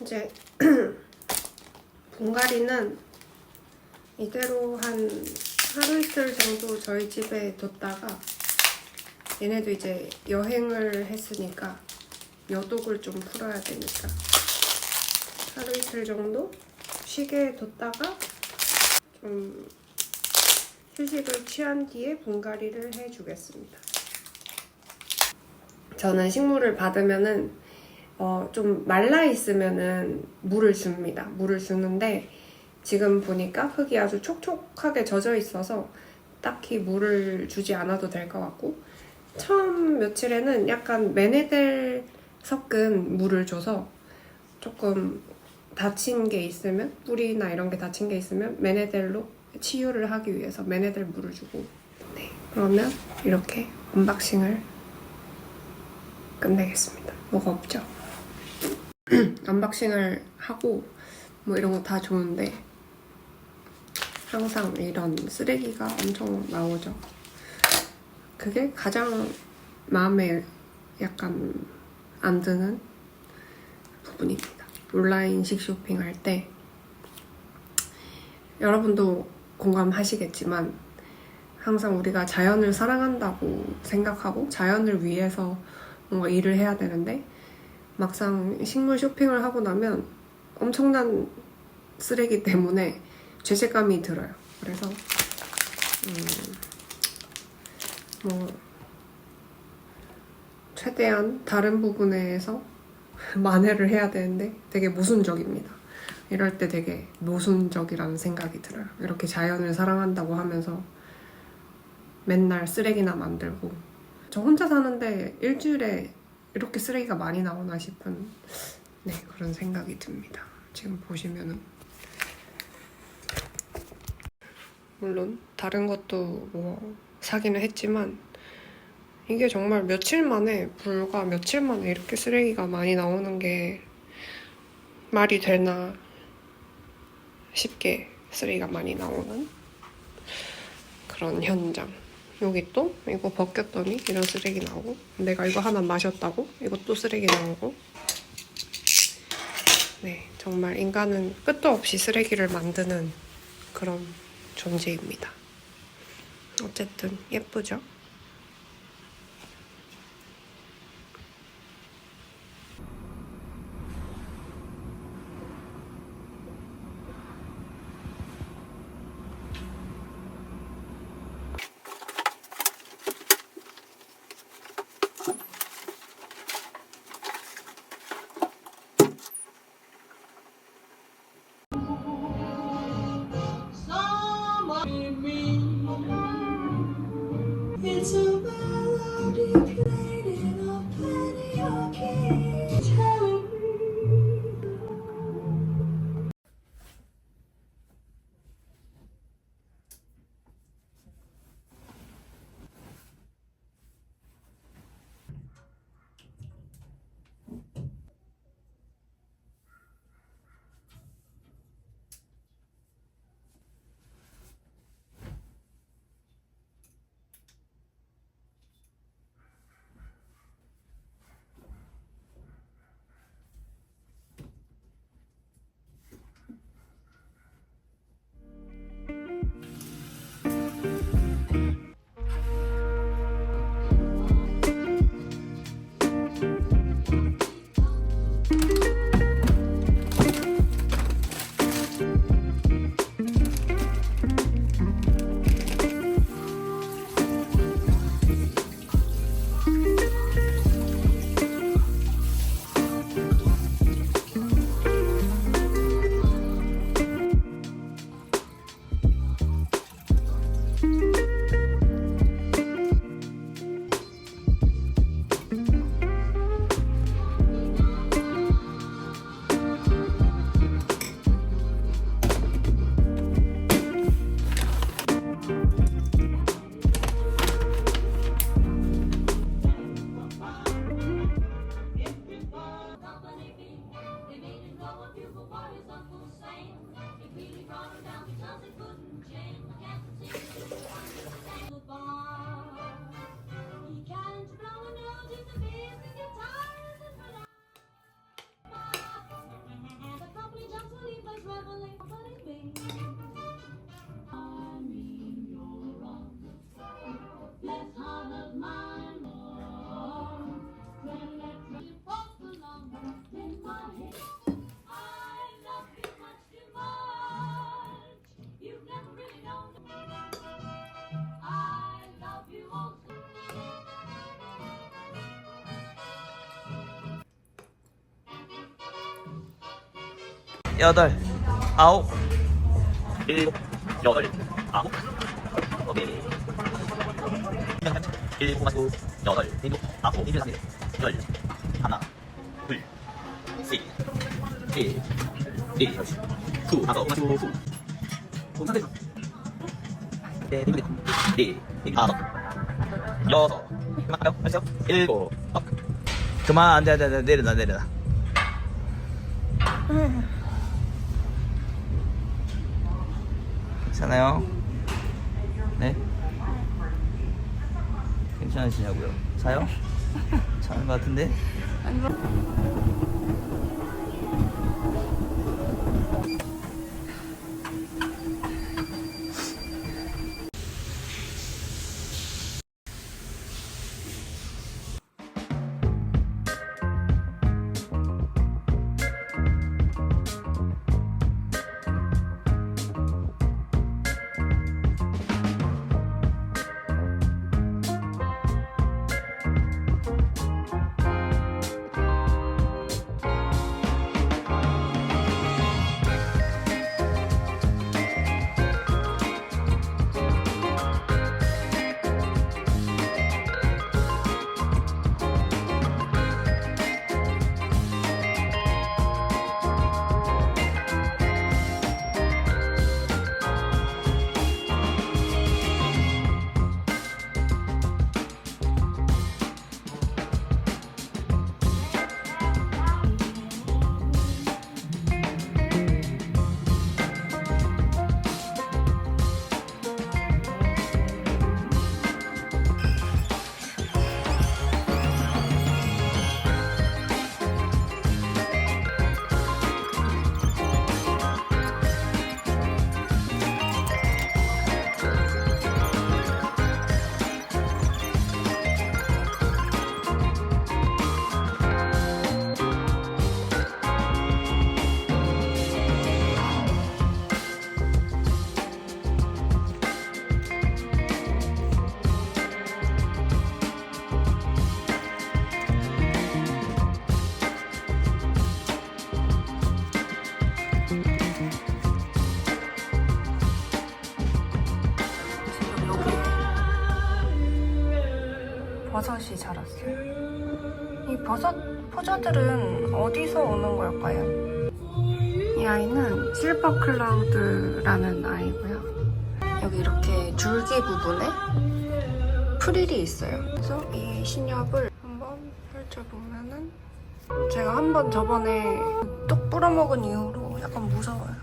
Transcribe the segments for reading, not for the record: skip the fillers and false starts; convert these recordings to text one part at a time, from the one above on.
이제 분갈이는 이대로 한 하루 이틀 정도 저희 집에 뒀다가 얘네도 이제 여행을 했으니까 여독을 좀 풀어야 되니까 하루 이틀 정도 쉬게 뒀다가 좀 휴식을 취한 뒤에 분갈이를 해주겠습니다. 저는 식물을 받으면은 좀 말라 있으면은 물을 줍니다. 물을 주는데 지금 보니까 흙이 아주 촉촉하게 젖어 있어서 딱히 물을 주지 않아도 될 것 같고, 처음 며칠에는 약간 메네델 섞은 물을 줘서 조금 다친 게 있으면, 뿌리나 이런 게 다친 게 있으면 메네델로 치유를 하기 위해서 메네델 물을 주고. 네, 그러면 이렇게 언박싱을 끝내겠습니다. 뭐가 없죠? 언박싱을 하고 뭐 이런 거 다 좋은데 항상 이런 쓰레기가 엄청 나오죠. 그게 가장 마음에 약간 안 드는 부분입니다. 온라인식 쇼핑할 때 여러분도 공감하시겠지만 항상 우리가 자연을 사랑한다고 생각하고 자연을 위해서 뭔가 일을 해야 되는데 막상 식물 쇼핑을 하고 나면 엄청난 쓰레기 때문에 죄책감이 들어요. 그래서 뭐 최대한 다른 부분에서 만회를 해야 되는데 되게 모순적입니다. 이럴 때 되게 모순적이라는 생각이 들어요. 이렇게 자연을 사랑한다고 하면서 맨날 쓰레기나 만들고, 저 혼자 사는데 일주일에 이렇게 쓰레기가 많이 나오나 싶은 그런 생각이 듭니다. 지금 보시면은 물론 다른 것도 뭐 사기는 했지만 이게 정말 불과 며칠 만에 이렇게 쓰레기가 많이 나오는 게 말이 되나 싶게 쓰레기가 많이 나오는 그런 현장. 여기 또 이거 벗겼더니 이런 쓰레기 나오고, 내가 이거 하나 마셨다고 이것도 쓰레기 나오고. 네, 정말 인간은 끝도 없이 쓰레기를 만드는 그런 존재입니다. 어쨌든 예쁘죠? 여덟, 아홉, 일곱, 여덟, 아홉. 오케이. 일곱 마시고 여덟, 일곱, 아홉, 일곱, 열. 하나, 둘, 셋, 넷, 후, 다섯 마시고 후. 상태. 네, 다섯, 여섯. 그만할까요? 하시죠. 일곱. 그만, 안 돼, 안 돼, 안 돼. 내려놔. 괜찮아요? 네? 괜찮으시냐고요? 자요? 자는 것 같은데? 버섯이 자랐어요. 이 버섯 포자들은 어디서 오는 걸까요? 이 아이는 실버 클라우드라는 아이고요. 여기 이렇게 줄기 부분에 프릴이 있어요. 그래서 이 신엽을 한번 펼쳐보면은 제가 한번 저번에 똑 뿌려먹은 이후로 약간 무서워요.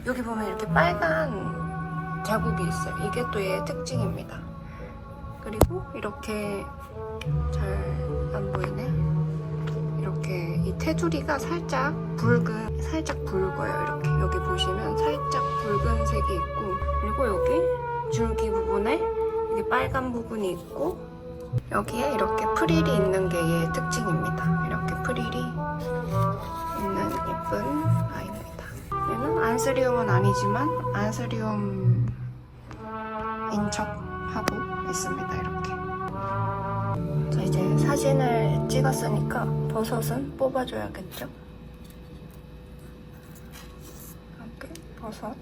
여기 보면 이렇게 빨간 자국이 있어요. 이게 또 얘의 특징입니다. 그리고 이렇게 잘 안 보이네. 이렇게 이 테두리가 살짝 붉어요. 이렇게 여기 보시면 살짝 붉은색이 있고, 그리고 여기 줄기 부분에 이게 빨간 부분이 있고, 여기에 이렇게 프릴이 있는 게 얘의 특징입니다. 이렇게 프릴이 있는 예쁜 아이입니다. 얘는 안스리움은 아니지만 안스리움인 척하고 있습니다. 이렇게. 자, 이제 사진을 찍었으니까 버섯은 뽑아줘야겠죠? 이렇게 버섯.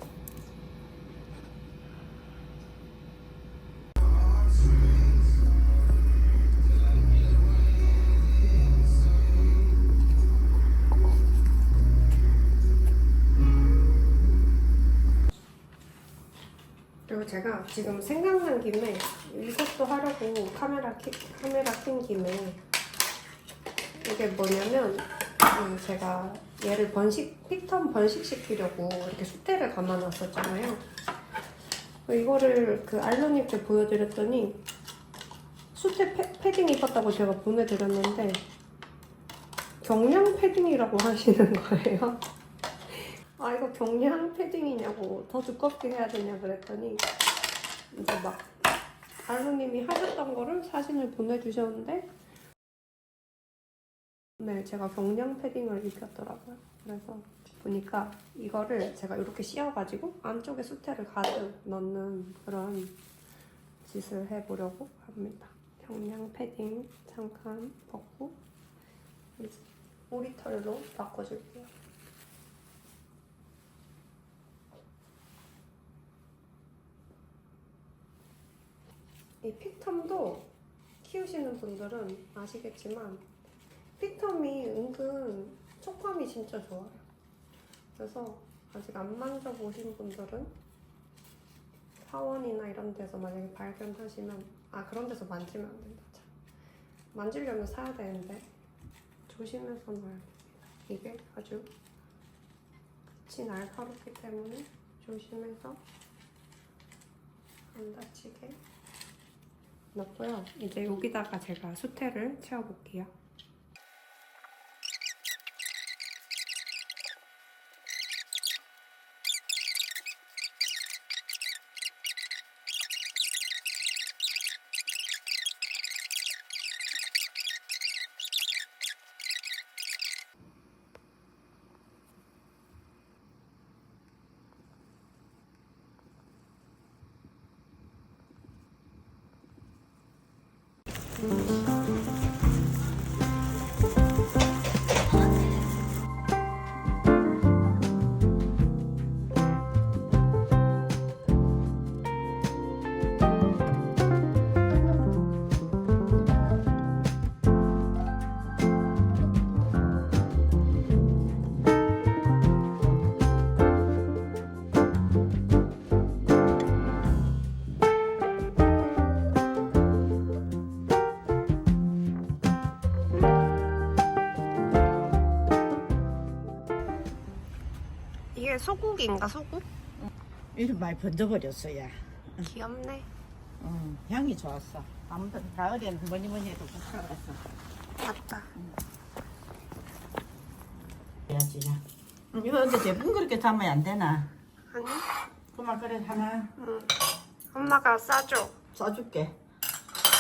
그리고 제가 지금 생각난 김에 이것도 하려고 카메라 킨 김에, 이게 뭐냐면 제가 얘를 픽턴 번식시키려고 이렇게 숫대를 감아놨었잖아요. 이거를 그 알로님 때 보여드렸더니 숫대 패딩 입었다고 제가 보내드렸는데 경량 패딩이라고 하시는 거예요. 아, 이거 경량 패딩이냐고, 더 두껍게 해야 되냐 그랬더니 이제 막 알로님이 하셨던 거를 사진을 보내주셨는데, 네, 제가 경량 패딩을 입혔더라고요. 그래서 보니까 이거를 제가 이렇게 씌워가지고 안쪽에 숫대를 가득 넣는 그런 짓을 해보려고 합니다. 경량 패딩 잠깐 벗고 오리털로 바꿔줄게요. 이 픽텀도 키우시는 분들은 아시겠지만 픽텀이 은근 촉감이 진짜 좋아요. 그래서 아직 안 만져보신 분들은 사원이나 이런 데서 만약에 발견하시면 그런 데서 만지면 안 된다. 참. 만지려면 사야 되는데 조심해서 놔야 됩니다. 이게 아주 끝이 날카롭기 때문에 조심해서 안 다치게 넣고요. 이제 여기다가 제가 수태를 채워볼게요. 이게 소고기인가 소국? 이름 많이 번져버렸어, 야. 귀엽네. 향이 좋았어. 아무튼 가을에는 뭐니 해도 국화라서. 맞다. 해야지, 야. 이거 언제 제품 그렇게 담으면 안 되나? 아니? 그만 그래 하나 엄마가 싸줘. 싸줄게.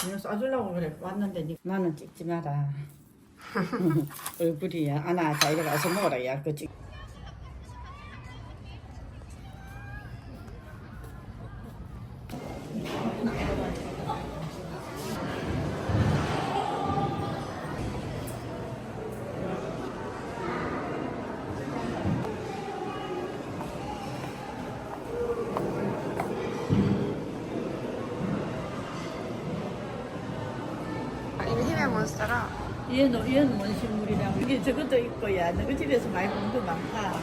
이거 싸주려고 그래 왔는데 나는 찍지 마라. 얼굴이야. 아나 자 이리 가서 먹어라, 야. 그 찍. 이게 힘의 몬스터라. 얘는 뭔 식물이냐고. 이게 저것도 있고, 야. 너희 집에서 많이 본 거 많다.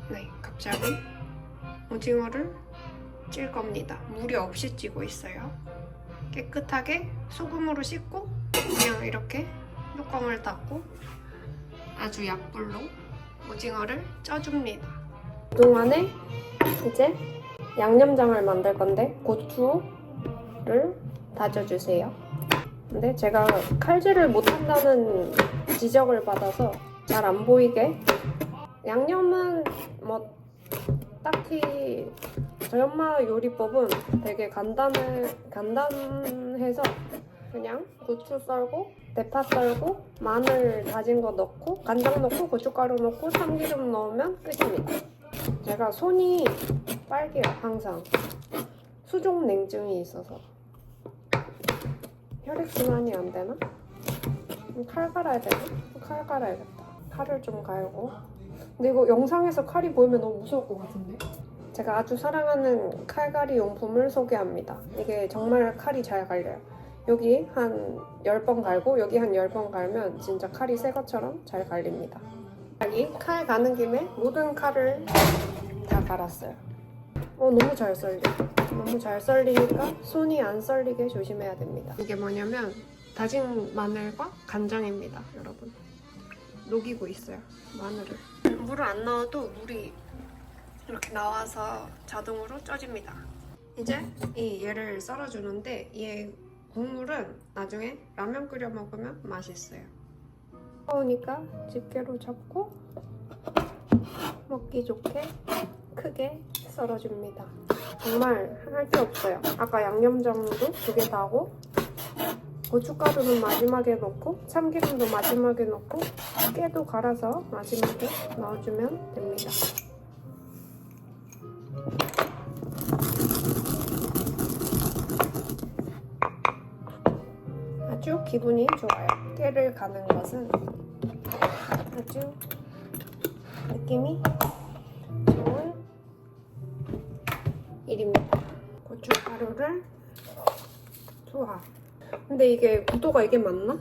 네, 갑자기 오징어를 찔 겁니다. 물이 없이 찌고 있어요. 깨끗하게 소금으로 씻고 그냥 이렇게 뚜껑을 닫고 아주 약불로 오징어를 쪄줍니다. 그동안에 이제 양념장을 만들 건데 고추를 다져주세요. 근데 제가 칼질을 못한다는 지적을 받아서 잘 안 보이게 양념은 뭐 딱히 저희 엄마 요리법은 되게 간단해서 그냥 고추 썰고 대파 썰고 마늘 다진 거 넣고 간장 넣고 고춧가루 넣고 참기름 넣으면 끝입니다. 제가 손이 빨개요 항상. 수족 냉증이 있어서 혈액순환이 안 되나? 칼 갈아야 되나? 칼 갈아야겠다. 칼을 좀 갈고. 근데 이거 영상에서 칼이 보이면 너무 무서울 것 같은데? 제가 아주 사랑하는 칼갈이 용품을 소개합니다. 이게 정말 칼이 잘 갈려요. 여기 한 10번 갈고 여기 한 10번 갈면 진짜 칼이 새 것처럼 잘 갈립니다. 여기 칼 가는 김에 모든 칼을 다 갈았어요. 너무 잘 썰려. 너무 잘 썰리니까 손이 안 썰리게 조심해야 됩니다. 이게 뭐냐면 다진 마늘과 간장입니다, 여러분. 녹이고 있어요, 마늘을. 물을 안 넣어도 물이 이렇게 나와서 자동으로 쪄집니다. 이제 얘를 썰어주는데 얘 국물은 나중에 라면 끓여 먹으면 맛있어요. 뜨거우니까 집게로 잡고 먹기 좋게 크게 썰어줍니다. 정말 할 게 없어요. 아까 양념장도 2개 다 하고 고춧가루는 마지막에 넣고 참기름도 마지막에 넣고 깨도 갈아서 마지막에 넣어주면 됩니다. 아주 기분이 좋아요. 깨를 가는 것은 아주 느낌이 좋은 고춧가루를 투하. 근데 이게 구도가 이게 맞나?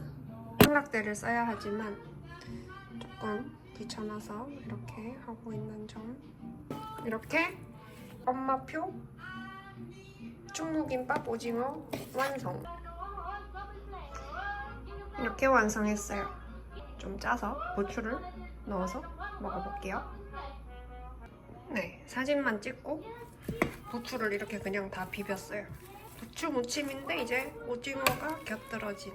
삼각대를 써야 하지만 조금 귀찮아서 이렇게 하고 있는 점. 이렇게 엄마표 충무김밥 오징어 완성. 이렇게 완성했어요. 좀 짜서 고추를 넣어서 먹어볼게요. 네, 사진만 찍고 부추를 이렇게 그냥 다 비볐어요. 부추 무침인데 이제 오징어가 곁들여진